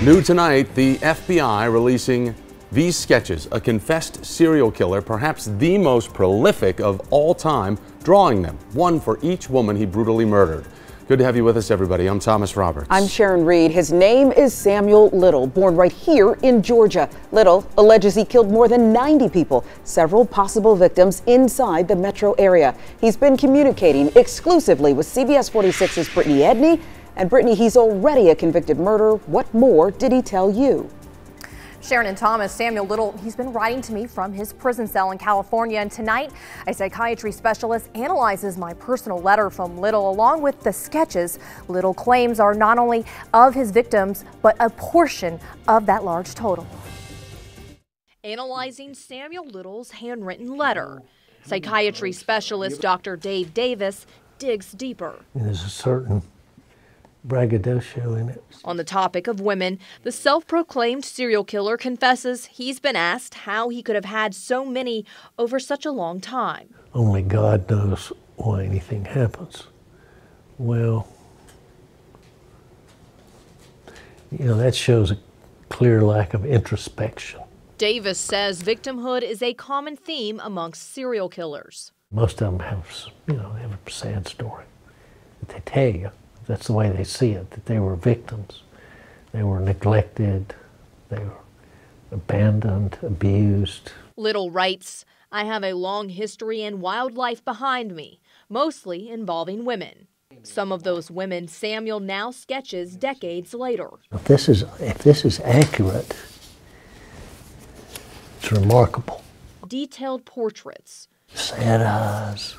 New tonight, the FBI releasing these sketches, a confessed serial killer, perhaps the most prolific of all time, drawing them, one for each woman he brutally murdered. Good to have you with us, everybody. I'm Thomas Roberts. I'm Sharon Reed. His name is Samuel Little, born right here in Georgia. Little alleges he killed more than 90 people, several possible victims inside the metro area. He's been communicating exclusively with CBS 46's Brittany Edney. And Brittany, he's already a convicted murderer. What more did he tell you? Sharon and Thomas, Samuel Little, he's been writing to me from his prison cell in California. And tonight, a psychiatry specialist analyzes my personal letter from Little along with the sketches Little claims are not only of his victims, but a portion of that large total. Analyzing Samuel Little's handwritten letter, psychiatry specialist Dr. Dave Davis digs deeper. There's a certain braggadocio in it. On the topic of women, the self-proclaimed serial killer confesses he's been asked how he could have had so many over such a long time. Only God knows why anything happens. Well, that shows a clear lack of introspection. Davis says victimhood is a common theme amongst serial killers. Most of them have, they have a sad story that they tell you. That's the way they see it, that they were victims. They were neglected, they were abandoned, abused. Little writes, "I have a long history and wildlife behind me, mostly involving women. Some of those women Samuel now sketches decades later." If this is accurate, it's remarkable. Detailed portraits. Sad eyes.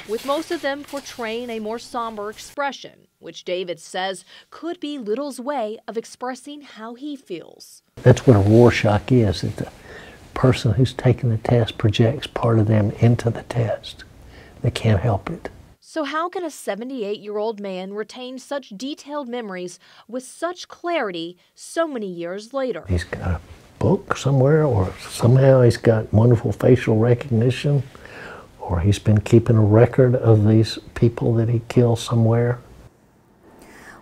With most of them portraying a more somber expression, which David says could be Little's way of expressing how he feels. That's what a Rorschach is, that the person who's taking the test projects part of them into the test. They can't help it. So how can a 78-year-old man retain such detailed memories with such clarity so many years later? He's got a book somewhere, or somehow he's got wonderful facial recognition, or he's been keeping a record of these people that he killed somewhere.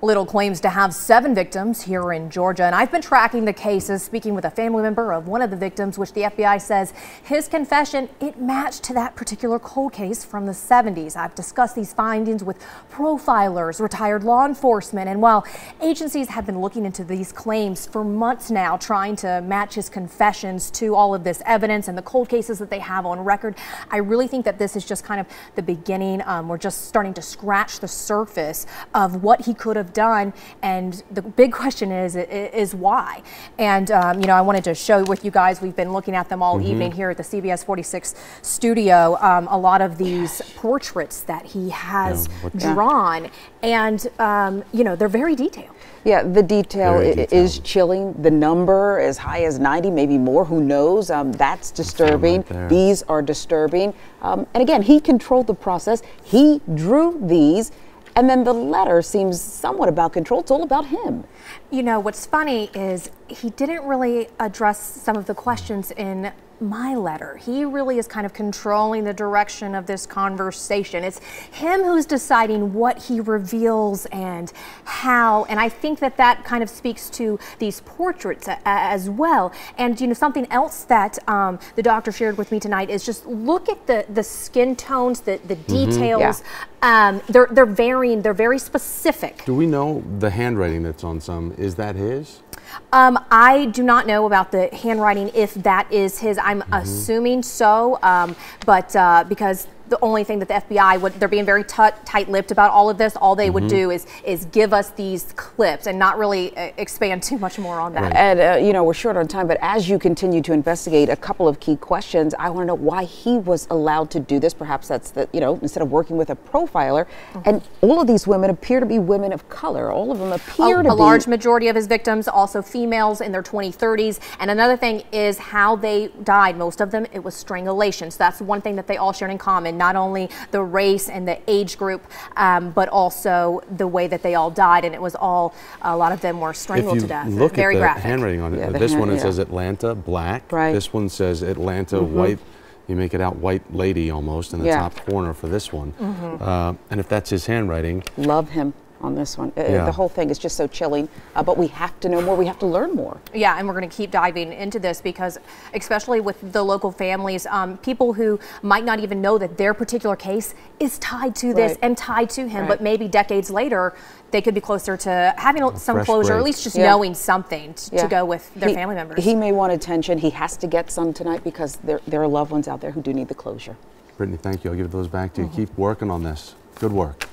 Little claims to have 7 victims here in Georgia, and I've been tracking the cases, speaking with a family member of one of the victims, which the FBI says his confession, it matched to that particular cold case from the 70s. I've discussed these findings with profilers, retired law enforcement, and while agencies have been looking into these claims for months now, trying to match his confessions to all of this evidence and the cold cases that they have on record, I really think that this is just kind of the beginning. We're just starting to scratch the surface of what he could have done, and the big question is why. And I wanted to show with you guys, we've been looking at them all evening here at the CBS 46 studio, a lot of these portraits that he has drawn, and they're very detailed. Yeah, the detail is chilling. The number as high as 90, maybe more, who knows? That's disturbing. Right. These are disturbing. And again, he controlled the process. He drew these. And then the letter seems somewhat about control. It's all about him. What's funny is he didn't really address some of the questions in my letter. He really is kind of controlling the direction of this conversation. It's him who's deciding what he reveals and how, and I think that kind of speaks to these portraits as well. And something else that the doctor shared with me tonight is just look at the skin tones, the details. They're varying, they're very specific. Do we know the handwriting that's on some? Is that his? I do not know about the handwriting, if that is his. I'm assuming so, but because the only thing that the FBI they're being very tight-lipped about all of this. All they would do is give us these clips and not really expand too much more on that. Right. And we're short on time, but as you continue to investigate a couple of key questions, I want to know why he was allowed to do this. Perhaps that's instead of working with a profiler. And all of these women appear to be women of color. All of them appear to be. A large majority of his victims also females in their 20s, 30s. And another thing is how they died. Most of them, it was strangulation. So that's one thing that they all shared in common. Not only the race and the age group, but also the way that they all died. And it was all, a lot of them were strangled to death. Look Very at the graphic. handwriting on it. This one, it says Atlanta, black. Right. This one says Atlanta, white. You make it out white lady almost in the top corner for this one. And if that's his handwriting. Love him. on this one. Yeah. The whole thing is just so chilling, but we have to know more. We have to learn more. Yeah, and we're going to keep diving into this because, especially with the local families, people who might not even know that their particular case is tied to this and tied to him, but maybe decades later, they could be closer to having some closure, or at least just knowing something to go with their family members. He may want attention. He has to get some tonight because there are loved ones out there who do need the closure. Brittany, thank you. I'll give those back to you. Keep working on this. Good work.